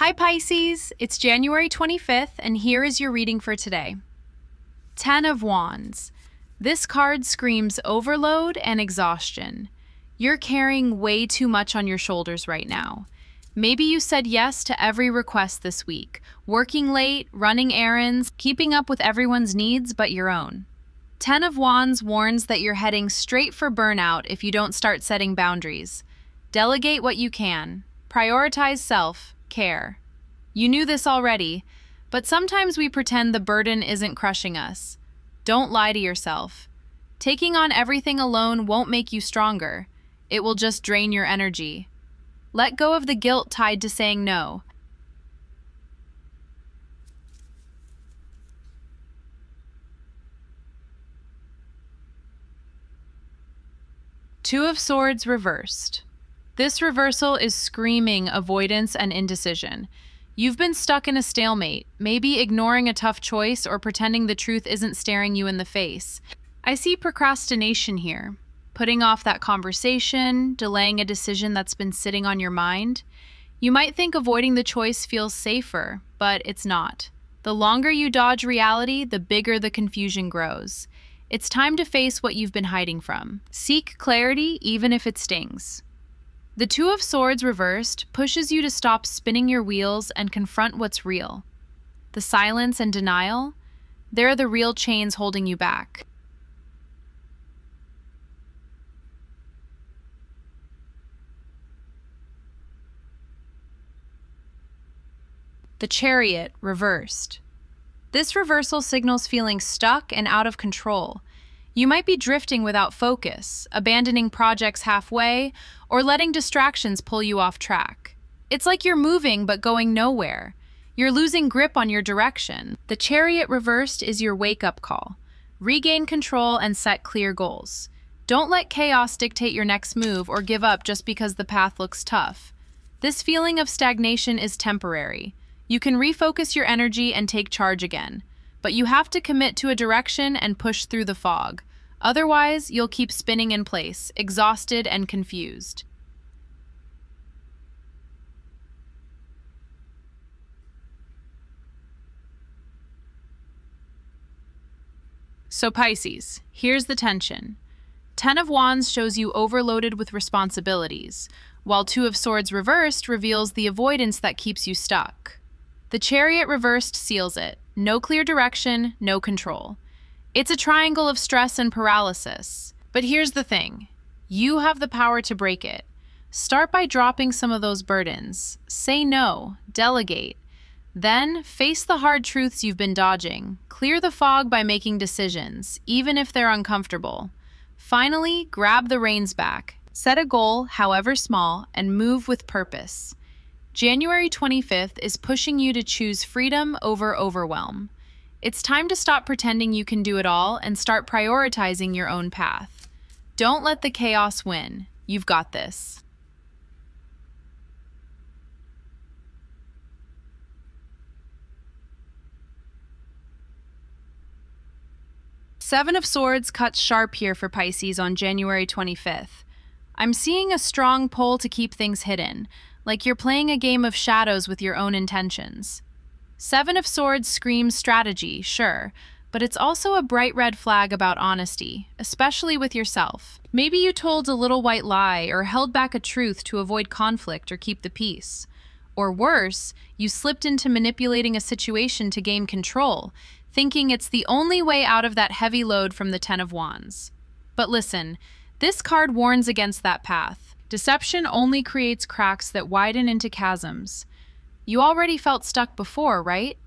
Hi Pisces, it's January 25th and here is your reading for today. 10 of Wands. This card screams overload and exhaustion. You're carrying way too much on your shoulders right now. Maybe you said yes to every request this week, working late, running errands, keeping up with everyone's needs but your own. 10 of Wands warns that you're heading straight for burnout if you don't start setting boundaries. Delegate what you can. Prioritize self-care. You knew this already, but sometimes we pretend the burden isn't crushing us. Don't lie to yourself. Taking on everything alone won't make you stronger. It will just drain your energy. Let go of the guilt tied to saying no. Two of Swords reversed. This reversal is screaming avoidance and indecision. You've been stuck in a stalemate, maybe ignoring a tough choice or pretending the truth isn't staring you in the face. I see procrastination here, putting off that conversation, delaying a decision that's been sitting on your mind. You might think avoiding the choice feels safer, but it's not. The longer you dodge reality, the bigger the confusion grows. It's time to face what you've been hiding from. Seek clarity, even if it stings. The Two of Swords reversed pushes you to stop spinning your wheels and confront what's real. The silence and denial, they're the real chains holding you back. The Chariot reversed. This reversal signals feeling stuck and out of control. You might be drifting without focus, abandoning projects halfway, or letting distractions pull you off track. It's like you're moving but going nowhere. You're losing grip on your direction. The Chariot reversed is your wake-up call. Regain control and set clear goals. Don't let chaos dictate your next move or give up just because the path looks tough. This feeling of stagnation is temporary. You can refocus your energy and take charge again. But you have to commit to a direction and push through the fog. Otherwise, you'll keep spinning in place, exhausted and confused. So Pisces, here's the tension. 10 of Wands shows you overloaded with responsibilities, while 2 of Swords reversed reveals the avoidance that keeps you stuck. The Chariot reversed seals it. No clear direction, no control. It's a triangle of stress and paralysis. But here's the thing. You have the power to break it. Start by dropping some of those burdens. Say no, delegate. Then face the hard truths you've been dodging. Clear the fog by making decisions, even if they're uncomfortable. Finally, grab the reins back. Set a goal, however small, and move with purpose. January 25th is pushing you to choose freedom over overwhelm. It's time to stop pretending you can do it all and start prioritizing your own path. Don't let the chaos win. You've got this. Seven of Swords cuts sharp here for Pisces on January 25th. I'm seeing a strong pull to keep things hidden, like you're playing a game of shadows with your own intentions. 7 of Swords screams strategy, sure, but it's also a bright red flag about honesty, especially with yourself. Maybe you told a little white lie or held back a truth to avoid conflict or keep the peace. Or worse, you slipped into manipulating a situation to gain control, thinking it's the only way out of that heavy load from the 10 of Wands. But listen, this card warns against that path. Deception only creates cracks that widen into chasms. You already felt stuck before, right?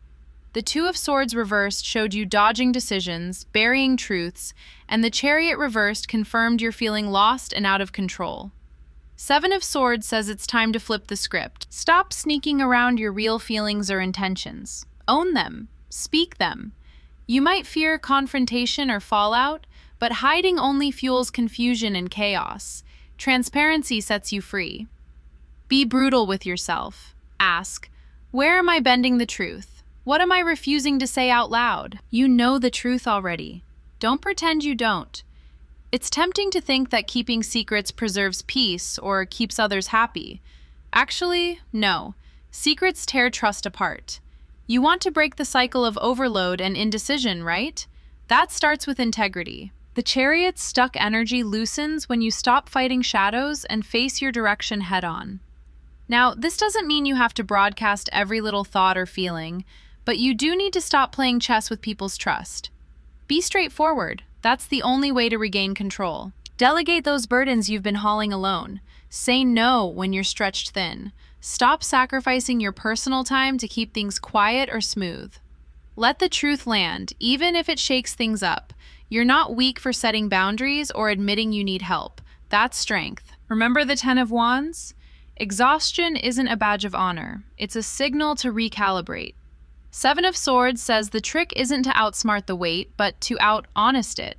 The 2 of Swords reversed showed you dodging decisions, burying truths, and the Chariot reversed confirmed you're feeling lost and out of control. 7 of Swords says it's time to flip the script. Stop sneaking around your real feelings or intentions. Own them. Speak them. You might fear confrontation or fallout, but hiding only fuels confusion and chaos. Transparency sets you free. Be brutal with yourself. Ask, where am I bending the truth? What am I refusing to say out loud? You know the truth already. Don't pretend you don't. It's tempting to think that keeping secrets preserves peace or keeps others happy. Actually, no. Secrets tear trust apart. You want to break the cycle of overload and indecision, right? That starts with integrity. The Chariot's stuck energy loosens when you stop fighting shadows and face your direction head-on. Now, this doesn't mean you have to broadcast every little thought or feeling, but you do need to stop playing chess with people's trust. Be straightforward. That's the only way to regain control. Delegate those burdens you've been hauling alone. Say no when you're stretched thin. Stop sacrificing your personal time to keep things quiet or smooth. Let the truth land, even if it shakes things up. You're not weak for setting boundaries or admitting you need help. That's strength. Remember the Ten of Wands? Exhaustion isn't a badge of honor. It's a signal to recalibrate. Seven of Swords says the trick isn't to outsmart the weight, but to out-honest it.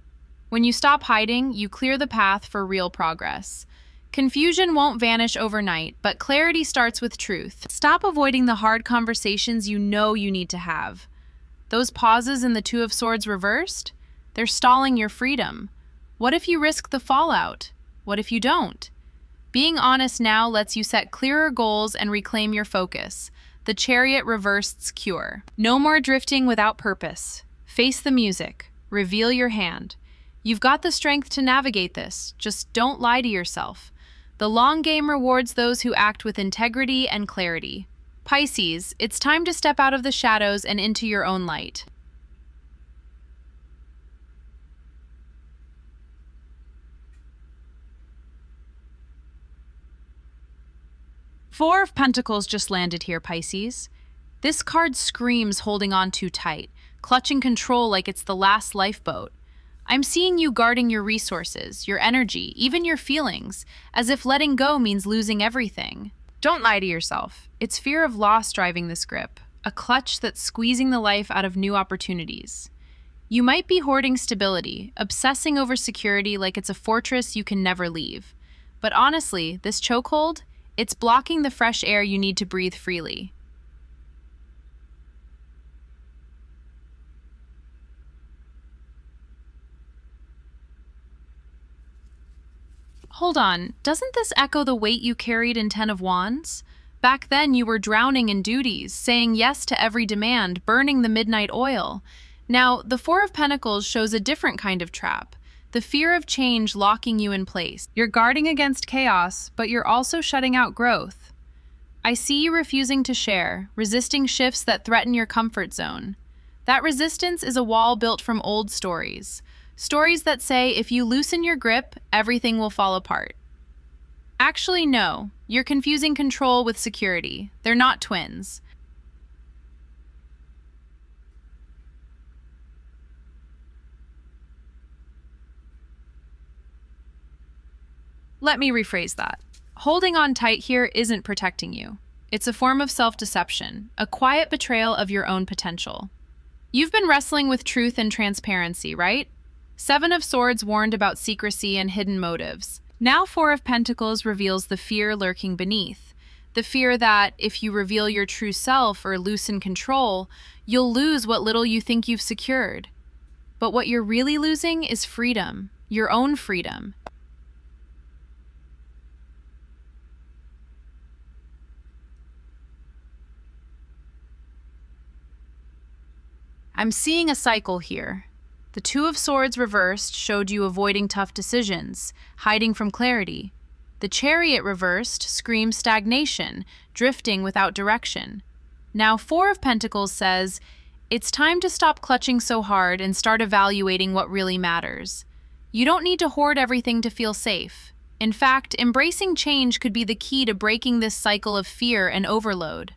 When you stop hiding, you clear the path for real progress. Confusion won't vanish overnight, but clarity starts with truth. Stop avoiding the hard conversations you know you need to have. Those pauses in the Two of Swords reversed? They're stalling your freedom. What if you risk the fallout? What if you don't? Being honest now lets you set clearer goals and reclaim your focus. The Chariot reversed's cure. No more drifting without purpose. Face the music. Reveal your hand. You've got the strength to navigate this. Just don't lie to yourself. The long game rewards those who act with integrity and clarity. Pisces, it's time to step out of the shadows and into your own light. Four of Pentacles just landed here, Pisces. This card screams holding on too tight, clutching control like it's the last lifeboat. I'm seeing you guarding your resources, your energy, even your feelings, as if letting go means losing everything. Don't lie to yourself. It's fear of loss driving this grip, a clutch that's squeezing the life out of new opportunities. You might be hoarding stability, obsessing over security like it's a fortress you can never leave. But honestly, this chokehold, it's blocking the fresh air you need to breathe freely. Hold on, doesn't this echo the weight you carried in Ten of Wands? Back then you were drowning in duties, saying yes to every demand, burning the midnight oil. Now, the Four of Pentacles shows a different kind of trap. The fear of change locking you in place. You're guarding against chaos, but you're also shutting out growth. I see you refusing to share, resisting shifts that threaten your comfort zone. That resistance is a wall built from old stories. Stories that say if you loosen your grip, everything will fall apart. Actually, no. You're confusing control with security. They're not twins. Let me rephrase that. Holding on tight here isn't protecting you. It's a form of self-deception, a quiet betrayal of your own potential. You've been wrestling with truth and transparency, right? Seven of Swords warned about secrecy and hidden motives. Now Four of Pentacles reveals the fear lurking beneath. The fear that if you reveal your true self or loosen control, you'll lose what little you think you've secured. But what you're really losing is freedom, your own freedom. I'm seeing a cycle here. The Two of Swords reversed showed you avoiding tough decisions, hiding from clarity. The Chariot reversed screams stagnation, drifting without direction. Now Four of Pentacles says, it's time to stop clutching so hard and start evaluating what really matters. You don't need to hoard everything to feel safe. In fact, embracing change could be the key to breaking this cycle of fear and overload.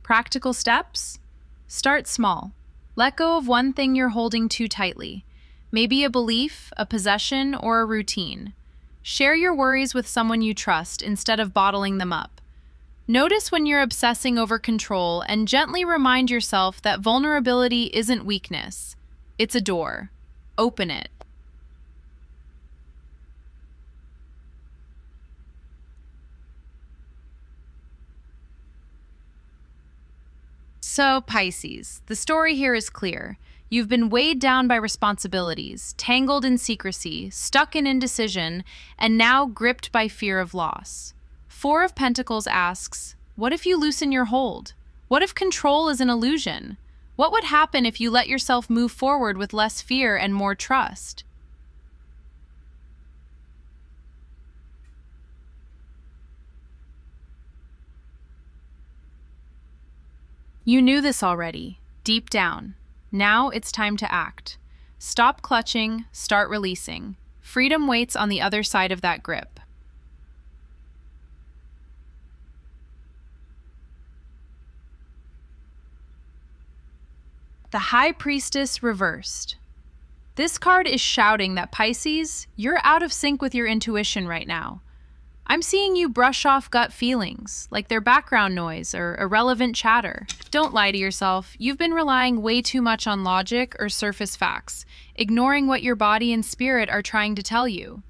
Practical steps? Start small. Let go of one thing you're holding too tightly. Maybe a belief, a possession, or a routine. Share your worries with someone you trust instead of bottling them up. Notice when you're obsessing over control and gently remind yourself that vulnerability isn't weakness. It's a door. Open it. So, Pisces, the story here is clear. You've been weighed down by responsibilities, tangled in secrecy, stuck in indecision, and now gripped by fear of loss. Four of Pentacles asks, what if you loosen your hold? What if control is an illusion? What would happen if you let yourself move forward with less fear and more trust? You knew this already, deep down. Now it's time to act. Stop clutching, start releasing. Freedom waits on the other side of that grip. The High Priestess reversed. This card is shouting that Pisces, you're out of sync with your intuition right now. I'm seeing you brush off gut feelings, like they're background noise or irrelevant chatter. Don't lie to yourself. You've been relying way too much on logic or surface facts, ignoring what your body and spirit are trying to tell you.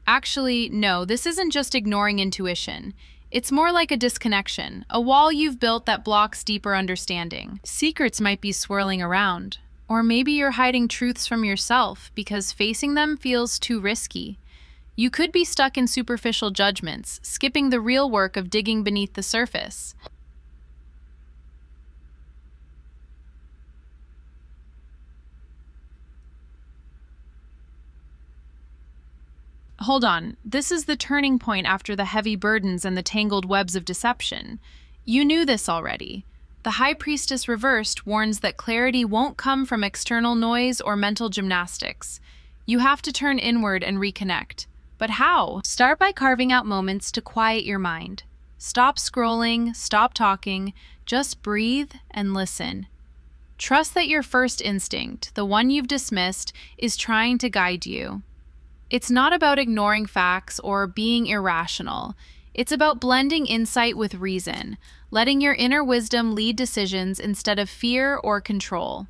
Actually, no, this isn't just ignoring intuition. It's more like a disconnection, a wall you've built that blocks deeper understanding. Secrets might be swirling around, or maybe you're hiding truths from yourself because facing them feels too risky. You could be stuck in superficial judgments, skipping the real work of digging beneath the surface. Hold on, this is the turning point after the heavy burdens and the tangled webs of deception. You knew this already. The High Priestess reversed warns that clarity won't come from external noise or mental gymnastics. You have to turn inward and reconnect. But how? Start by carving out moments to quiet your mind. Stop scrolling, stop talking, just breathe and listen. Trust that your first instinct, the one you've dismissed, is trying to guide you. It's not about ignoring facts or being irrational. It's about blending insight with reason, letting your inner wisdom lead decisions instead of fear or control.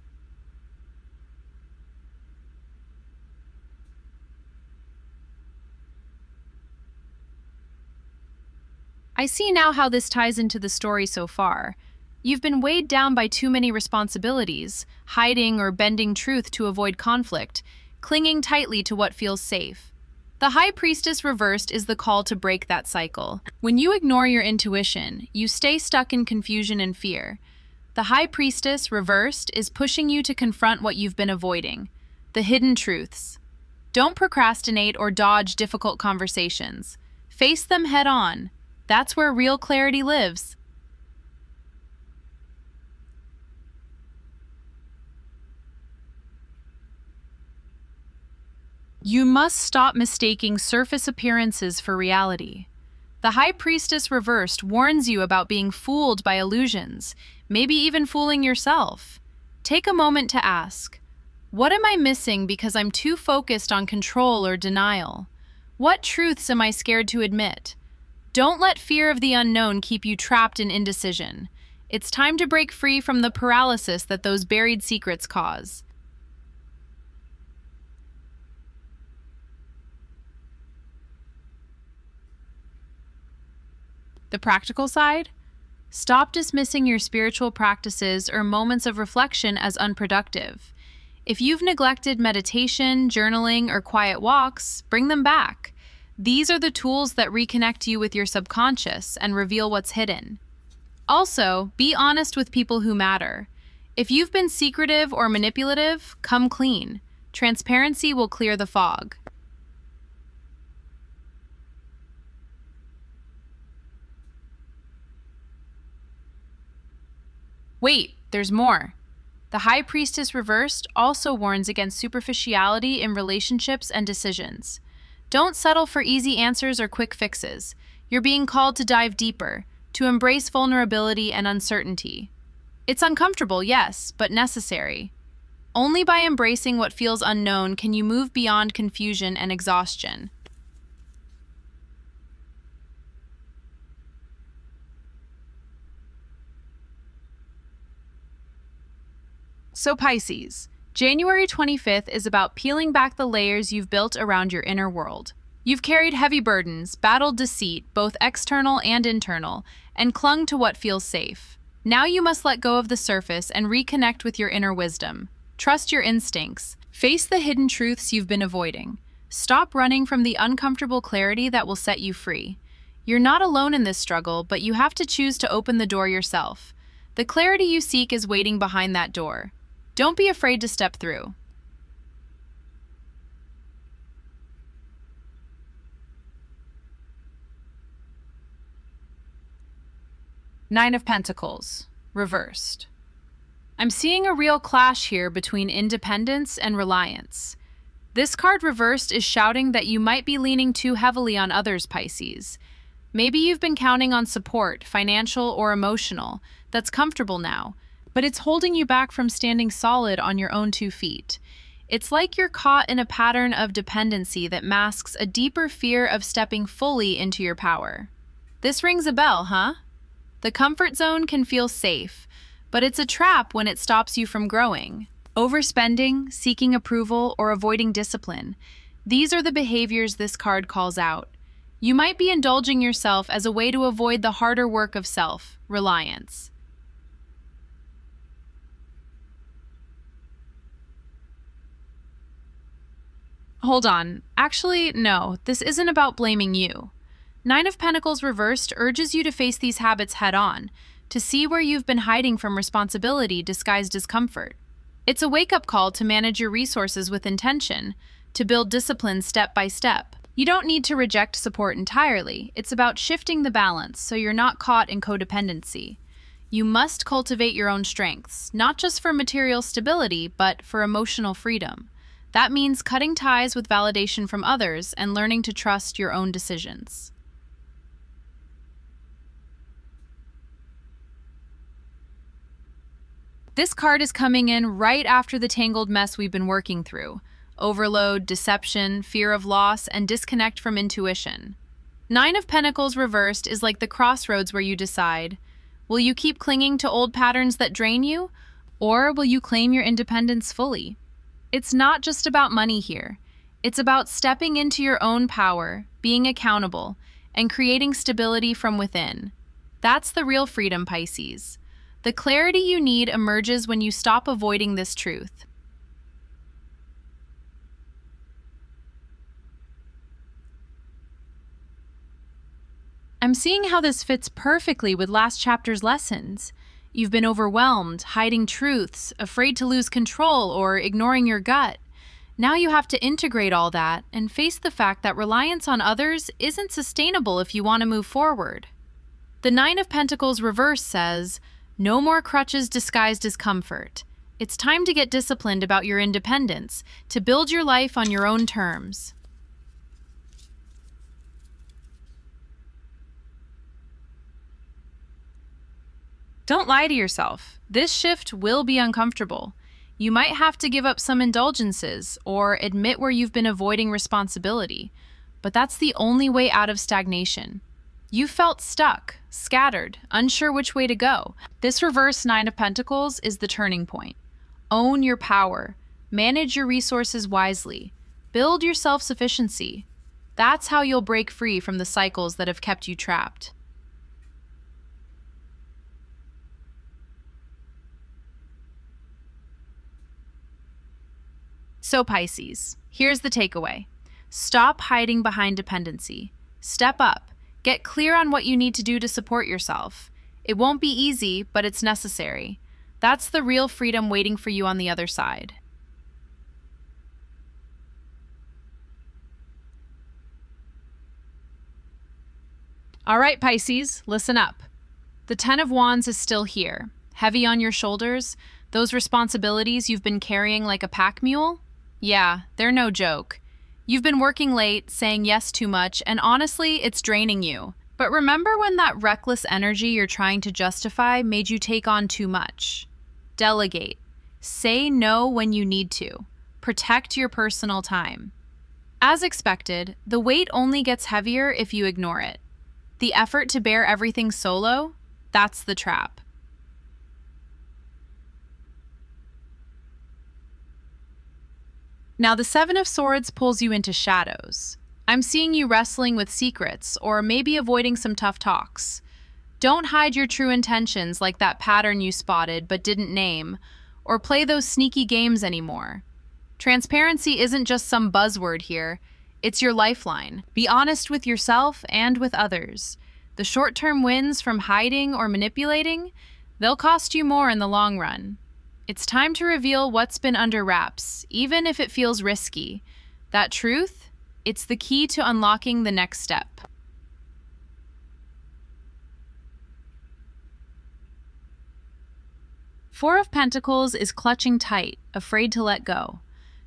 I see now how this ties into the story so far. You've been weighed down by too many responsibilities, hiding or bending truth to avoid conflict, clinging tightly to what feels safe. The High Priestess reversed is the call to break that cycle. When you ignore your intuition, you stay stuck in confusion and fear. The High Priestess reversed is pushing you to confront what you've been avoiding, the hidden truths. Don't procrastinate or dodge difficult conversations. Face them head on. That's where real clarity lives. You must stop mistaking surface appearances for reality. The High Priestess reversed warns you about being fooled by illusions, maybe even fooling yourself. Take a moment to ask, what am I missing because I'm too focused on control or denial? What truths am I scared to admit? Don't let fear of the unknown keep you trapped in indecision. It's time to break free from the paralysis that those buried secrets cause. The practical side? Stop dismissing your spiritual practices or moments of reflection as unproductive. If you've neglected meditation, journaling, or quiet walks, bring them back. These are the tools that reconnect you with your subconscious and reveal what's hidden. Also, be honest with people who matter. If you've been secretive or manipulative, come clean. Transparency will clear the fog. Wait, there's more. The High Priestess reversed also warns against superficiality in relationships and decisions. Don't settle for easy answers or quick fixes. You're being called to dive deeper, to embrace vulnerability and uncertainty. It's uncomfortable, yes, but necessary. Only by embracing what feels unknown can you move beyond confusion and exhaustion. So Pisces, January 25th is about peeling back the layers you've built around your inner world. You've carried heavy burdens, battled deceit, both external and internal, and clung to what feels safe. Now you must let go of the surface and reconnect with your inner wisdom. Trust your instincts. Face the hidden truths you've been avoiding. Stop running from the uncomfortable clarity that will set you free. You're not alone in this struggle, but you have to choose to open the door yourself. The clarity you seek is waiting behind that door. Don't be afraid to step through. Nine of Pentacles, reversed. I'm seeing a real clash here between independence and reliance. This card reversed is shouting that you might be leaning too heavily on others, Pisces. Maybe you've been counting on support, financial or emotional, that's comfortable now, but it's holding you back from standing solid on your own 2 feet. It's like you're caught in a pattern of dependency that masks a deeper fear of stepping fully into your power. This rings a bell, huh? The comfort zone can feel safe, but it's a trap when it stops you from growing. Overspending, seeking approval, or avoiding discipline. These are the behaviors this card calls out. You might be indulging yourself as a way to avoid the harder work of self-reliance. Hold on. Actually, no, this isn't about blaming you. Nine of Pentacles reversed urges you to face these habits head-on, to see where you've been hiding from responsibility disguised as comfort. It's a wake-up call to manage your resources with intention, to build discipline step by step. You don't need to reject support entirely. It's about shifting the balance so you're not caught in codependency. You must cultivate your own strengths, not just for material stability, but for emotional freedom. That means cutting ties with validation from others and learning to trust your own decisions. This card is coming in right after the tangled mess we've been working through. Overload, deception, fear of loss, and disconnect from intuition. Nine of Pentacles reversed is like the crossroads where you decide, will you keep clinging to old patterns that drain you, or will you claim your independence fully? It's not just about money here. It's about stepping into your own power, being accountable, and creating stability from within. That's the real freedom, Pisces. The clarity you need emerges when you stop avoiding this truth. I'm seeing how this fits perfectly with last chapter's lessons. You've been overwhelmed, hiding truths, afraid to lose control, or ignoring your gut. Now you have to integrate all that and face the fact that reliance on others isn't sustainable if you want to move forward. The Nine of Pentacles reverse says, no more crutches disguised as comfort. It's time to get disciplined about your independence, to build your life on your own terms. Don't lie to yourself. This shift will be uncomfortable. You might have to give up some indulgences or admit where you've been avoiding responsibility, but that's the only way out of stagnation. You felt stuck, scattered, unsure which way to go. This reverse Nine of Pentacles is the turning point. Own your power. Manage your resources wisely. Build your self-sufficiency. That's how you'll break free from the cycles that have kept you trapped. So Pisces, here's the takeaway. Stop hiding behind dependency. Step up. Get clear on what you need to do to support yourself. It won't be easy, but it's necessary. That's the real freedom waiting for you on the other side. All right, Pisces, listen up. The Ten of Wands is still here, heavy on your shoulders. Those responsibilities you've been carrying like a pack mule? Yeah, they're no joke. You've been working late, saying yes too much, and honestly, it's draining you. But remember when that reckless energy you're trying to justify made you take on too much? Delegate. Say no when you need to. Protect your personal time. As expected, the weight only gets heavier if you ignore it. The effort to bear everything solo, that's the trap. Now the Seven of Swords pulls you into shadows. I'm seeing you wrestling with secrets or maybe avoiding some tough talks. Don't hide your true intentions like that pattern you spotted but didn't name, or play those sneaky games anymore. Transparency isn't just some buzzword here, it's your lifeline. Be honest with yourself and with others. The short-term wins from hiding or manipulating, they'll cost you more in the long run. It's time to reveal what's been under wraps, even if it feels risky. That truth, it's the key to unlocking the next step. Four of Pentacles is clutching tight, afraid to let go.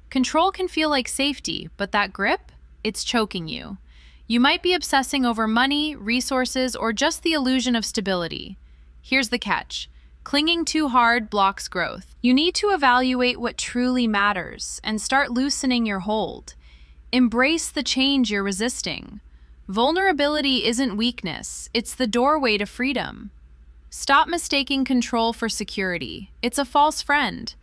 Control can feel like safety, but that grip, it's choking you. You might be obsessing over money, resources, or just the illusion of stability. Here's the catch. Clinging too hard blocks growth. You need to evaluate what truly matters and start loosening your hold. Embrace the change you're resisting. Vulnerability isn't weakness, it's the doorway to freedom. Stop mistaking control for security. It's a false friend.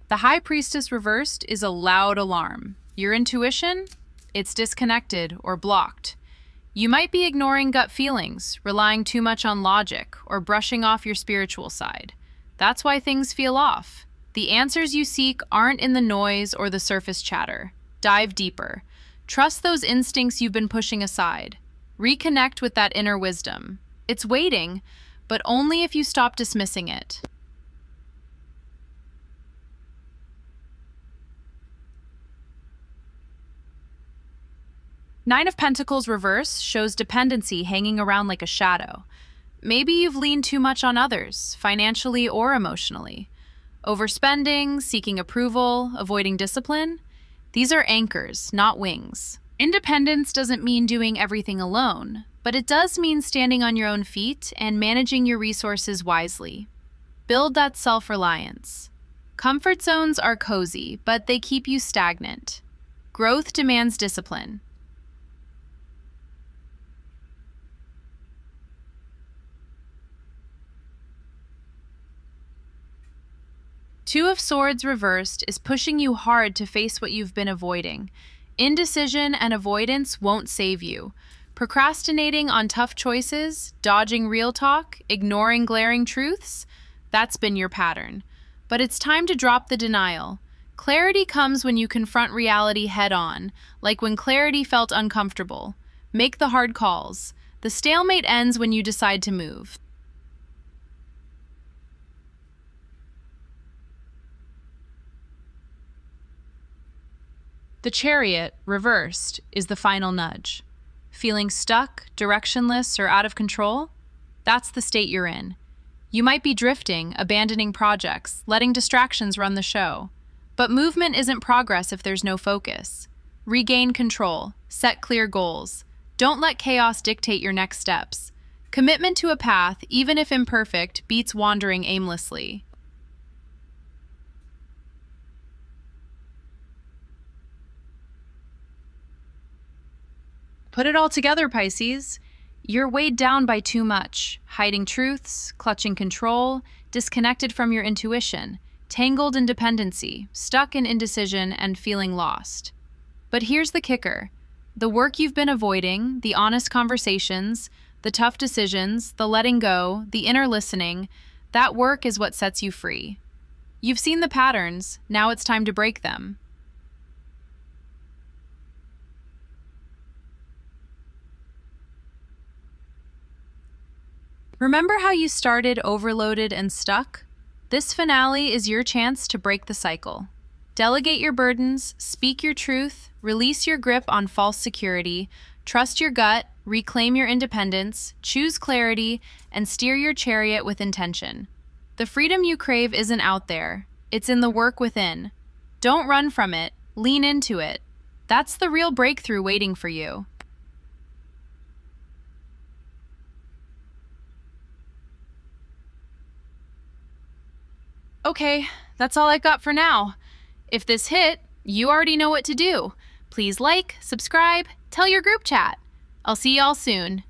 The High Priestess reversed is a loud alarm. Your intuition? It's disconnected or blocked. You might be ignoring gut feelings, relying too much on logic, or brushing off your spiritual side. That's why things feel off. The answers you seek aren't in the noise or the surface chatter. Dive deeper. Trust those instincts you've been pushing aside. Reconnect with that inner wisdom. It's waiting, but only if you stop dismissing it. Nine of Pentacles reverse shows dependency hanging around like a shadow. Maybe you've leaned too much on others, financially or emotionally. Overspending, seeking approval, avoiding discipline. These are anchors, not wings. Independence doesn't mean doing everything alone, but it does mean standing on your own feet and managing your resources wisely. Build that self-reliance. Comfort zones are cozy, but they keep you stagnant. Growth demands discipline. Two of Swords reversed is pushing you hard to face what you've been avoiding. Indecision and avoidance won't save you. Procrastinating on tough choices, dodging real talk, ignoring glaring truths, that's been your pattern. But it's time to drop the denial. Clarity comes when you confront reality head-on, like when clarity felt uncomfortable. Make the hard calls. The stalemate ends when you decide to move. The Chariot, reversed, is the final nudge. Feeling stuck, directionless, or out of control? That's the state you're in. You might be drifting, abandoning projects, letting distractions run the show. But movement isn't progress if there's no focus. Regain control. Set clear goals. Don't let chaos dictate your next steps. Commitment to a path, even if imperfect, beats wandering aimlessly. Put it all together, Pisces. You're weighed down by too much, hiding truths, clutching control, disconnected from your intuition, tangled in dependency, stuck in indecision, and feeling lost. But here's the kicker. The work you've been avoiding, the honest conversations, the tough decisions, the letting go, the inner listening, that work is what sets you free. You've seen the patterns, now it's time to break them. Remember how you started overloaded and stuck? This finale is your chance to break the cycle. Delegate your burdens, speak your truth, release your grip on false security, trust your gut, reclaim your independence, choose clarity, and steer your chariot with intention. The freedom you crave isn't out there, it's in the work within. Don't run from it, lean into it. That's the real breakthrough waiting for you. Okay, that's all I've got for now. If this hit, you already know what to do. Please like, subscribe, tell your group chat. I'll see y'all soon.